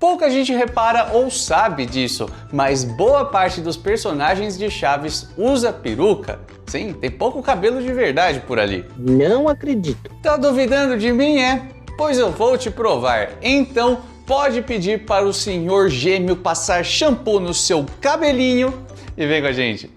Pouca gente repara ou sabe disso, mas boa parte dos personagens de Chaves usa peruca. Sim, tem pouco cabelo de verdade por ali. Não acredito. Tá duvidando de mim, é? Pois eu vou te provar. Então, pode pedir para o senhor gêmeo passar shampoo no seu cabelinho e vem com a gente.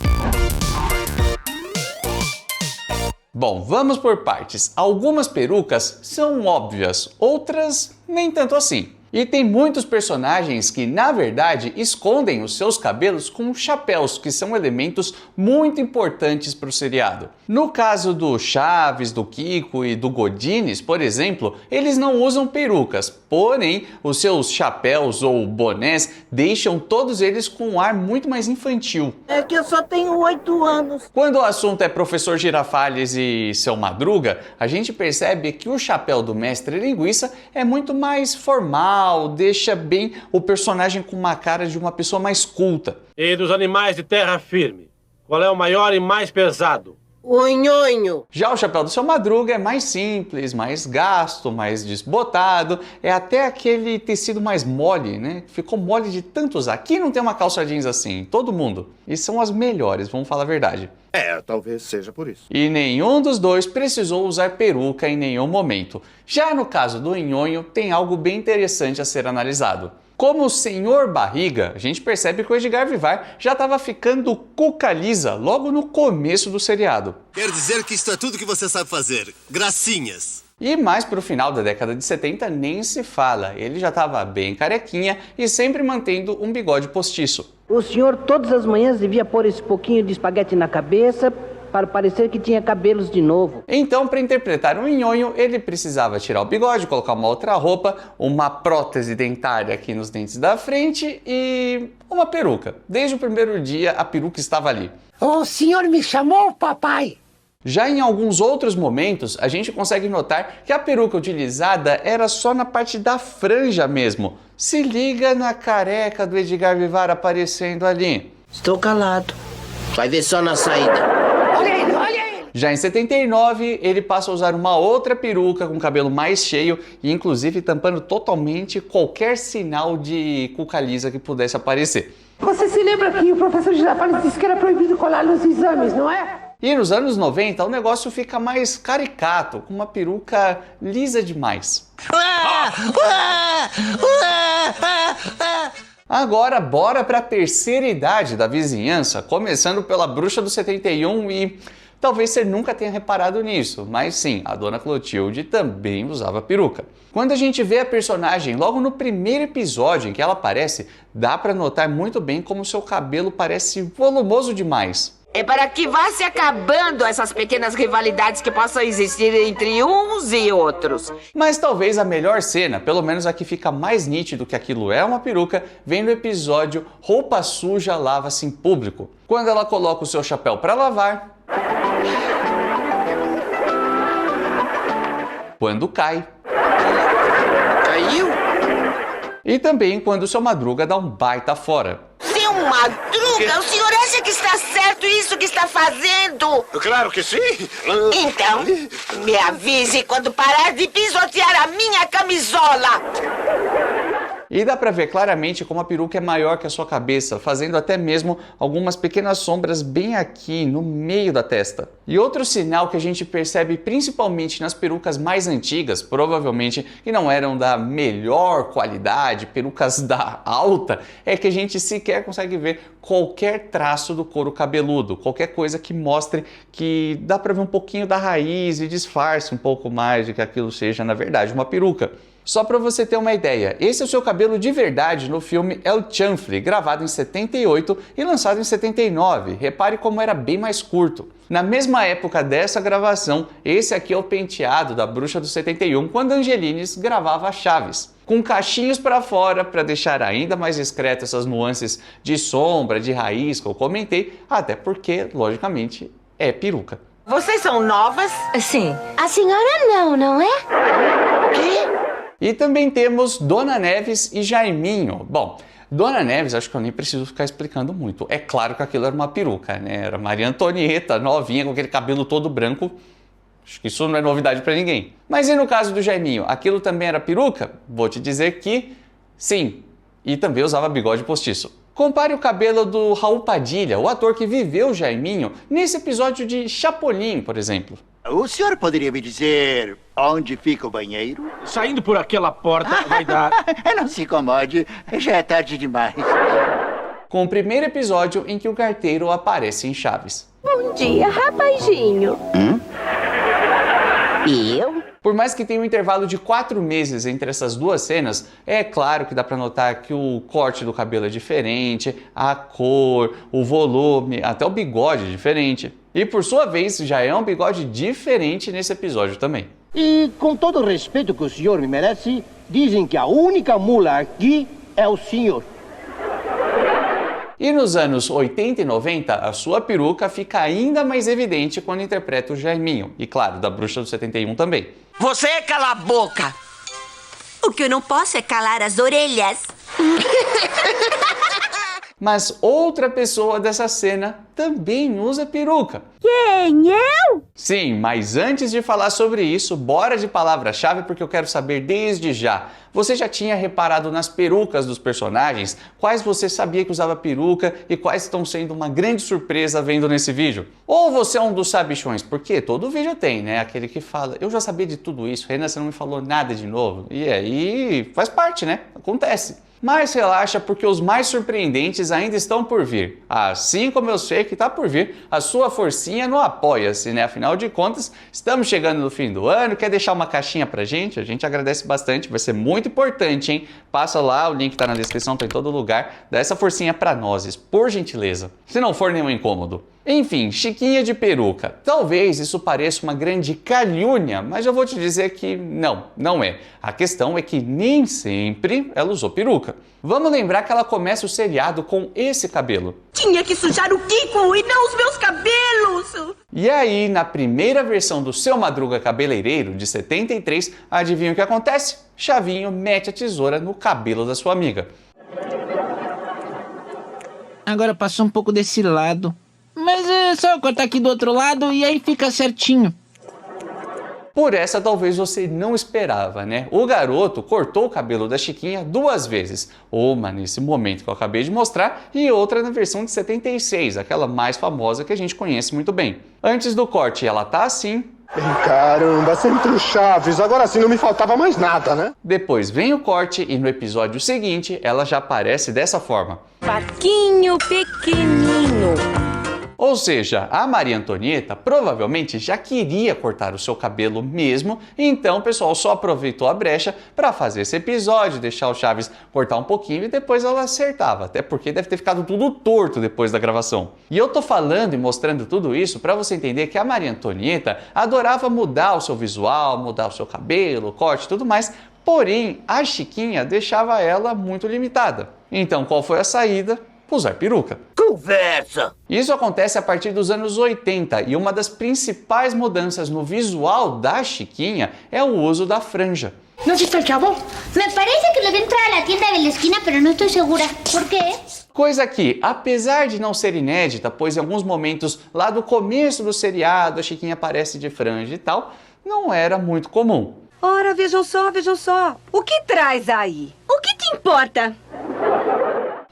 Bom, vamos por partes. Algumas perucas são óbvias, outras nem tanto assim. E tem muitos personagens que, na verdade, escondem os seus cabelos com chapéus, que são elementos muito importantes para o seriado. No caso do Chaves, do Kiko e do Godines, por exemplo, eles não usam perucas, porém, os seus chapéus ou bonés deixam todos eles com um ar muito mais infantil. É que eu só tenho 8 anos. Quando o assunto é Professor Girafales e Seu Madruga, a gente percebe que o chapéu do Mestre Linguiça é muito mais formal, deixa bem o personagem com uma cara de uma pessoa mais culta. E dos animais de terra firme, qual é o maior e mais pesado? O nhonho. Já o chapéu do Seu Madruga é mais simples, mais gasto, mais desbotado, é até aquele tecido mais mole, né? Ficou mole de tanto usar. Aqui não tem uma calça jeans assim, todo mundo. E são as melhores, vamos falar a verdade. Talvez seja por isso. E nenhum dos dois precisou usar peruca em nenhum momento. Já no caso do Nhonho, tem algo bem interessante a ser analisado. Como o Senhor Barriga, a gente percebe que o Edgar Vivar já estava ficando cuca lisa logo no começo do seriado. Quer dizer que isto é tudo que você sabe fazer. Gracinhas. E mais pro final da década de 70 nem se fala, ele já estava bem carequinha e sempre mantendo um bigode postiço. O senhor todas as manhãs devia pôr esse pouquinho de espaguete na cabeça para parecer que tinha cabelos de novo. Então, para interpretar um nhonho, ele precisava tirar o bigode, colocar uma outra roupa, uma prótese dentária aqui nos dentes da frente e uma peruca. Desde o primeiro dia, a peruca estava ali. O senhor me chamou, papai? Já em alguns outros momentos, a gente consegue notar que a peruca utilizada era só na parte da franja mesmo. Se liga na careca do Edgar Vivar aparecendo ali. Estou calado. Vai ver só na saída. Já em 79, ele passa a usar uma outra peruca com cabelo mais cheio e inclusive tampando totalmente qualquer sinal de cuca lisa que pudesse aparecer. Você se lembra que o professor Girafales disse que era proibido colar nos exames, não é? E nos anos 90, o negócio fica mais caricato, com uma peruca lisa demais. Agora, bora para a terceira idade da vizinhança, começando pela Bruxa do 71 e... Talvez você nunca tenha reparado nisso, mas sim, a Dona Clotilde também usava peruca. Quando a gente vê a personagem logo no primeiro episódio em que ela aparece, dá para notar muito bem como seu cabelo parece volumoso demais. É para que vá se acabando essas pequenas rivalidades que possam existir entre uns e outros. Mas talvez a melhor cena, pelo menos a que fica mais nítido que aquilo é uma peruca, vem no episódio Roupa Suja Lava-se em Público. Quando ela coloca o seu chapéu para lavar, quando cai. Caiu? E também quando o Seu Madruga dá um baita fora. Seu Madruga, o senhor acha que está certo isso que está fazendo? Claro que sim. Então, me avise quando parar de pisotear a minha camisola. E dá pra ver claramente como a peruca é maior que a sua cabeça, fazendo até mesmo algumas pequenas sombras bem aqui no meio da testa. E outro sinal que a gente percebe principalmente nas perucas mais antigas, provavelmente que não eram da melhor qualidade, perucas da alta, é que a gente sequer consegue ver qualquer traço do couro cabeludo, qualquer coisa que mostre que dá pra ver um pouquinho da raiz e disfarce um pouco mais de que aquilo seja na verdade uma peruca. Só para você ter uma ideia, esse é o seu cabelo de verdade no filme El Chanfle, gravado em 78 e lançado em 79. Repare como era bem mais curto. Na mesma época dessa gravação, esse aqui é o penteado da Bruxa do 71, quando Angelines gravava Chaves. Com cachinhos para fora, para deixar ainda mais discreto essas nuances de sombra, de raiz que eu comentei, até porque, logicamente, é peruca. Vocês são novas? Sim. A senhora não, não é? Quê? E também temos Dona Neves e Jaiminho. Bom, Dona Neves, acho que eu nem preciso ficar explicando muito. É claro que aquilo era uma peruca, né? Era Maria Antonieta, novinha, com aquele cabelo todo branco. Acho que isso não é novidade para ninguém. Mas e no caso do Jaiminho, aquilo também era peruca? Vou te dizer que sim, E também usava bigode postiço. Compare o cabelo do Raul Padilha, o ator que viveu o Jaiminho, nesse episódio de Chapolin, por exemplo. O senhor poderia me dizer onde fica o banheiro? Saindo por aquela porta vai dar... Não se incomode, já é tarde demais. Com o primeiro episódio em que o carteiro aparece em Chaves. Bom dia, rapazinho. Eu? Por mais que tenha um intervalo de 4 meses entre essas duas cenas, é claro que dá pra notar que o corte do cabelo é diferente, a cor, o volume, até o bigode é diferente. E por sua vez, já é um bigode diferente nesse episódio também. E com todo o respeito que o senhor me merece, dizem que a única mula aqui é o senhor. E nos anos 80 e 90, a sua peruca fica ainda mais evidente quando interpreta o Jaiminho. E claro, da Bruxa do 71 também. Você cala a boca! O que eu não posso é calar as orelhas. Mas outra pessoa dessa cena também usa peruca. Quem? Eu? Sim, mas antes de falar sobre isso, bora de palavra-chave porque eu quero saber desde já. Você já tinha reparado nas perucas dos personagens? Quais você sabia que usava peruca e quais estão sendo uma grande surpresa vendo nesse vídeo? Ou você é um dos sabichões? Porque todo vídeo tem, né? Aquele que fala, eu já sabia de tudo isso, Renan, você não me falou nada de novo. E aí, faz parte, né? Acontece. Mas relaxa porque os mais surpreendentes ainda estão por vir. Assim como eu sei que está por vir a sua forcinha no Apoia-se, né? Afinal de contas, estamos chegando no fim do ano, quer deixar uma caixinha pra gente? A gente agradece bastante, vai ser muito importante, hein? Passa lá, o link tá na descrição, tá em todo lugar. Dá essa forcinha pra nós, por gentileza. Se não for nenhum incômodo. Enfim, Chiquinha de peruca. Talvez isso pareça uma grande calúnia, mas eu vou te dizer que não é. A questão é que nem sempre ela usou peruca. Vamos lembrar que ela começa o seriado com esse cabelo. Tinha que sujar o Kiko e não os meus cabelos. E aí, na primeira versão do Seu Madruga Cabeleireiro, de 73, adivinha o que acontece? Chavinho mete a tesoura no cabelo da sua amiga. Agora passou um pouco desse lado. Mas é só eu cortar aqui do outro lado e aí fica certinho. Por essa talvez você não esperava, né? O garoto cortou o cabelo da Chiquinha 2 vezes. Uma nesse momento que eu acabei de mostrar e outra na versão de 76, aquela mais famosa que a gente conhece muito bem. Antes do corte ela tá assim. Caramba, sempre o Chaves, agora sim não me faltava mais nada, né? Depois vem o corte e no episódio seguinte ela já aparece dessa forma. Paquinho pequenino. Ou seja, a Maria Antonieta provavelmente já queria cortar o seu cabelo mesmo, então o pessoal só aproveitou a brecha para fazer esse episódio, deixar o Chaves cortar um pouquinho e depois ela acertava, até porque deve ter ficado tudo torto depois da gravação. E eu tô falando e mostrando tudo isso para você entender que a Maria Antonieta adorava mudar o seu visual, mudar o seu cabelo, corte e tudo mais, porém a Chiquinha deixava ela muito limitada. Então qual foi a saída? Usar peruca. Conversa! Isso acontece a partir dos anos 80 e uma das principais mudanças no visual da Chiquinha é o uso da franja. ¿No has visto el chavo? Me parece que lo vi entrar a la tienda de la esquina, pero no estoy segura. ¿Por qué? Coisa que, apesar de não ser inédita, pois em alguns momentos lá do começo do seriado a Chiquinha aparece de franja e tal, não era muito comum. Ora, vejam só. O que traz aí? O que te importa?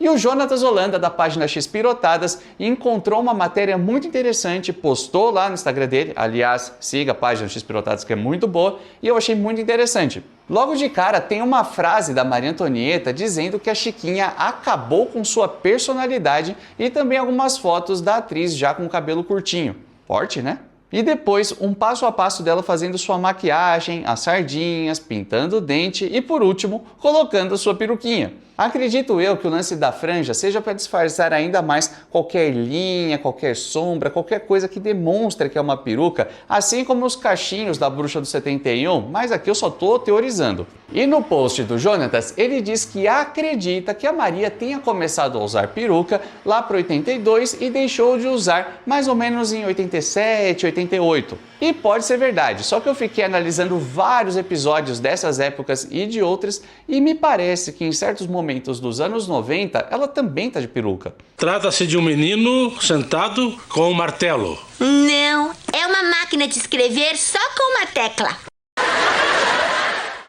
E o Jonatas Holanda, da página Xpirotadas, encontrou uma matéria muito interessante, postou lá no Instagram dele, aliás, siga a página Xpirotadas que é muito boa, e eu achei muito interessante. Logo de cara tem uma frase da Maria Antonieta dizendo que a Chiquinha acabou com sua personalidade e também algumas fotos da atriz já com o cabelo curtinho. Forte, né? E depois, um passo a passo dela fazendo sua maquiagem, as sardinhas, pintando o dente e, por último, colocando a sua peruquinha. Acredito eu que o lance da franja seja para disfarçar ainda mais qualquer linha, qualquer sombra, qualquer coisa que demonstre que é uma peruca, assim como os cachinhos da Bruxa do 71, mas aqui eu só estou teorizando. E no post do Jonatas, ele diz que acredita que a Maria tenha começado a usar peruca lá para 82 e deixou de usar mais ou menos em 87, 88. E pode ser verdade, só que eu fiquei analisando vários episódios dessas épocas e de outras e me parece que em certos momentos dos anos 90 ela também tá de peruca. Trata-se de um menino sentado com um martelo. Não, é uma máquina de escrever só com uma tecla.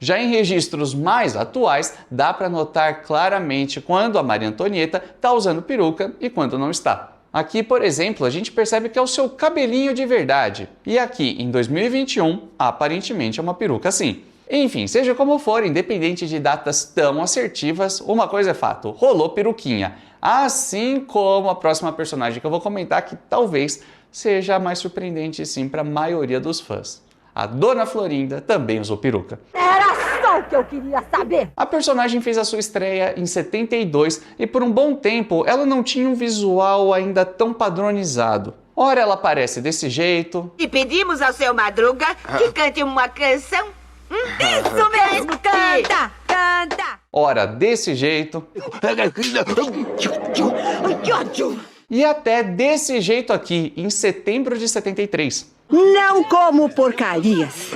Já em registros mais atuais, dá para notar claramente quando a Maria Antonieta está usando peruca e quando não está. Aqui, por exemplo, a gente percebe que é o seu cabelinho de verdade. E aqui, em 2021, aparentemente é uma peruca sim. Enfim, seja como for, independente de datas tão assertivas, uma coisa é fato, rolou peruquinha. Assim como a próxima personagem que eu vou comentar, que talvez seja a mais surpreendente sim para a maioria dos fãs. A Dona Florinda também usou peruca. Era só o que eu queria saber! A personagem fez a sua estreia em 72 e por um bom tempo ela não tinha um visual ainda tão padronizado. Ora ela aparece desse jeito. E pedimos ao seu Madruga que cante uma canção. Isso mesmo! Canta! Canta! Ora desse jeito. Que ódio! E até desse jeito aqui, em setembro de 73. Não como porcarias!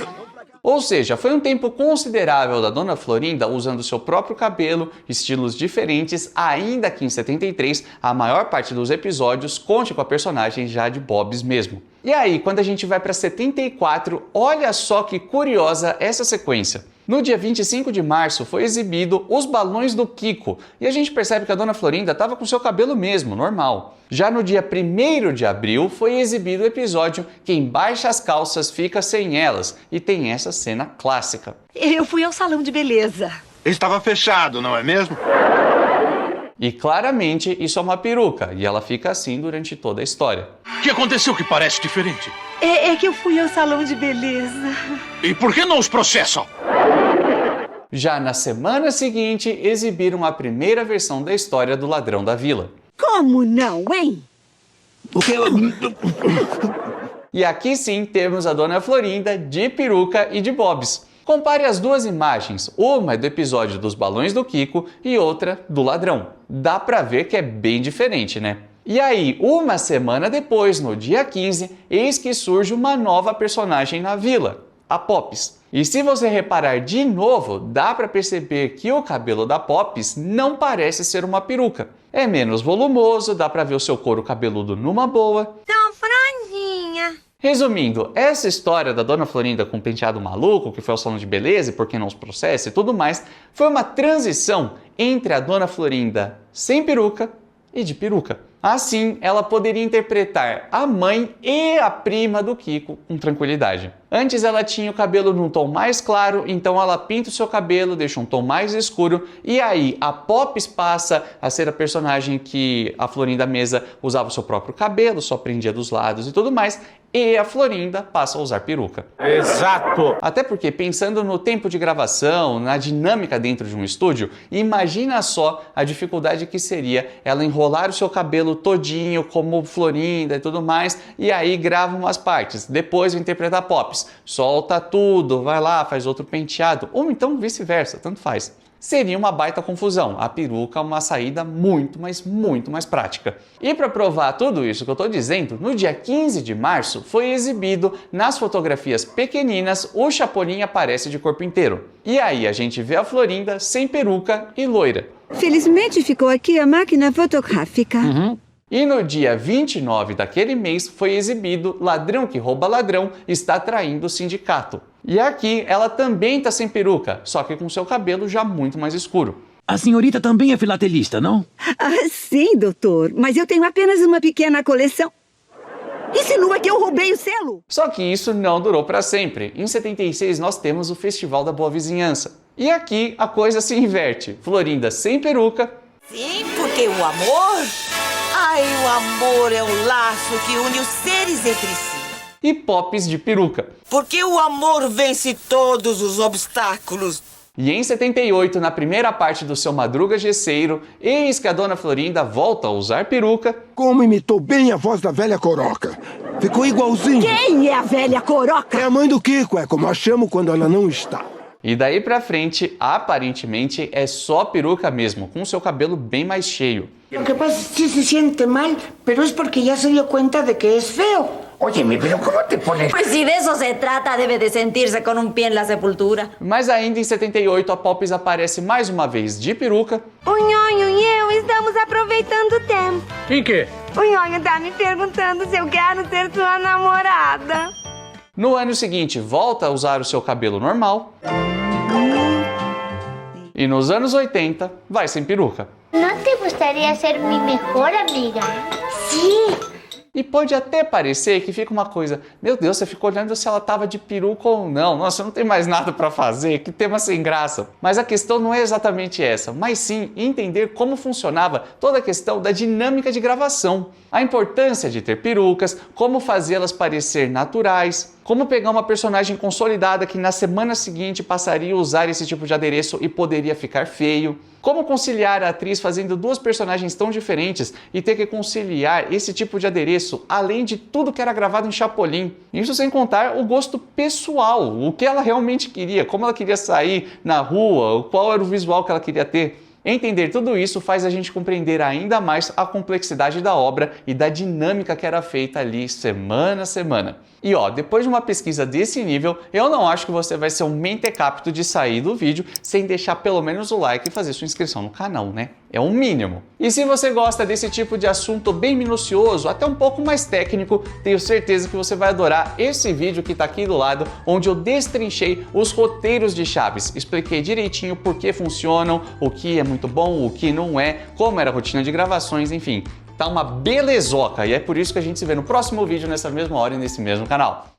Ou seja, foi um tempo considerável da Dona Florinda usando seu próprio cabelo, estilos diferentes, ainda que em 73 a maior parte dos episódios conte com a personagem já de Bobs mesmo. E aí, quando a gente vai para 74, olha só que curiosa essa sequência. No dia 25 de março foi exibido Os Balões do Kiko e a gente percebe que a Dona Florinda estava com seu cabelo mesmo, normal. Já no dia 1º de abril foi exibido o episódio Quem Baixa as Calças Fica Sem Elas e tem essa cena clássica. Eu fui ao salão de beleza. Estava fechado, não é mesmo? E claramente isso é uma peruca e ela fica assim durante toda a história. O que aconteceu que parece diferente? É que eu fui ao salão de beleza. E por que não os processam? Já na semana seguinte, exibiram a primeira versão da história do Ladrão da Vila. Como não, hein? E aqui sim temos a Dona Florinda de peruca e de bobs. Compare as duas imagens, uma é do episódio dos Balões do Kiko e outra do Ladrão. Dá pra ver que é bem diferente, né? E aí, uma semana depois, no dia 15, eis que surge uma nova personagem na vila, a Pops. E se você reparar de novo, dá pra perceber que o cabelo da Pops não parece ser uma peruca. É menos volumoso, dá pra ver o seu couro cabeludo numa boa. Tão franjinha. Resumindo, essa história da Dona Florinda com o penteado maluco, que foi ao salão de beleza e por que não os processa e tudo mais, foi uma transição entre a Dona Florinda sem peruca e de peruca. Assim, ela poderia interpretar a mãe e a prima do Kiko com tranquilidade. Antes ela tinha o cabelo num tom mais claro, então ela pinta o seu cabelo, deixa um tom mais escuro, e aí a Pops passa a ser a personagem que a Florinda Mesa usava o seu próprio cabelo, só prendia dos lados e tudo mais, e a Florinda passa a usar peruca. Exato! Até porque, pensando no tempo de gravação, na dinâmica dentro de um estúdio, imagina só a dificuldade que seria ela enrolar o seu cabelo todinho como Florinda e tudo mais, e aí grava umas partes, depois vai interpretar Pops, solta tudo, vai lá, faz outro penteado, ou então vice-versa, tanto faz. Seria uma baita confusão, a peruca é uma saída muito mais prática. E para provar tudo isso que eu estou dizendo, no dia 15 de março foi exibido nas fotografias pequeninas o Chapolin aparece de corpo inteiro. E aí a gente vê a Florinda sem peruca e loira. Felizmente ficou aqui a máquina fotográfica. E no dia 29 daquele mês foi exibido Ladrão que Rouba Ladrão está traindo o sindicato. E aqui ela também está sem peruca, só que com seu cabelo já muito mais escuro. A senhorita também é filatelista, não? Ah, sim, doutor. Mas eu tenho apenas uma pequena coleção. Insinua que eu roubei o selo? Só que isso não durou para sempre. Em 76 nós temos o Festival da Boa Vizinhança. E aqui a coisa se inverte. Florinda sem peruca. Sim, porque o amor... Ai, o amor é o laço que une os seres entre si. E Pops de peruca. Porque o amor vence todos os obstáculos. E em 78, na primeira parte do seu Madruga Gesseiro, eis que a Dona Florinda volta a usar peruca. Como imitou bem a voz da velha Coroca. Ficou igualzinho. Quem é a velha Coroca? É a mãe do Kiko, é como a chamo quando ela não está. E daí pra frente, aparentemente, é só peruca mesmo, com seu cabelo bem mais cheio. Lo que pasa es que se siente mal, pero es porque ya se dio cuenta de que es feo. Óyeme, pero ¿cómo te pones? Pues si de eso se trata, debe de sentirse con un pie en la sepultura. Mas ainda em 78, a Pops aparece mais uma vez de peruca. O Nhonho e eu estamos aproveitando o tempo. Em quê? O Nhonho tá me perguntando se eu quero ser sua namorada. No ano seguinte, volta a usar o seu cabelo normal. E nos anos 80, vai sem peruca. ¿No te gustaría ser mi mejor amiga? Sí. E pode até parecer que fica uma coisa, meu Deus, você ficou olhando se ela tava de peruca ou não, nossa, não tem mais nada para fazer, que tema sem graça. Mas a questão não é exatamente essa, mas sim entender como funcionava toda a questão da dinâmica de gravação. A importância de ter perucas, como fazê-las parecer naturais, como pegar uma personagem consolidada que na semana seguinte passaria a usar esse tipo de adereço e poderia ficar feio. Como conciliar a atriz fazendo duas personagens tão diferentes e ter que conciliar esse tipo de adereço, além de tudo que era gravado em Chapolin. Isso sem contar o gosto pessoal, o que ela realmente queria, como ela queria sair na rua, qual era o visual que ela queria ter. Entender tudo isso faz a gente compreender ainda mais a complexidade da obra e da dinâmica que era feita ali semana a semana. E ó, depois de uma pesquisa desse nível, eu não acho que você vai ser um mentecapto de sair do vídeo sem deixar pelo menos o like e fazer sua inscrição no canal, né? É um mínimo. E se você gosta desse tipo de assunto bem minucioso, até um pouco mais técnico, tenho certeza que você vai adorar esse vídeo que tá aqui do lado, onde eu destrinchei os roteiros de Chaves. Expliquei direitinho por que funcionam, o que é muito bom, o que não é, como era a rotina de gravações, enfim. Tá uma belezoca e é por isso que a gente se vê no próximo vídeo nessa mesma hora e nesse mesmo canal.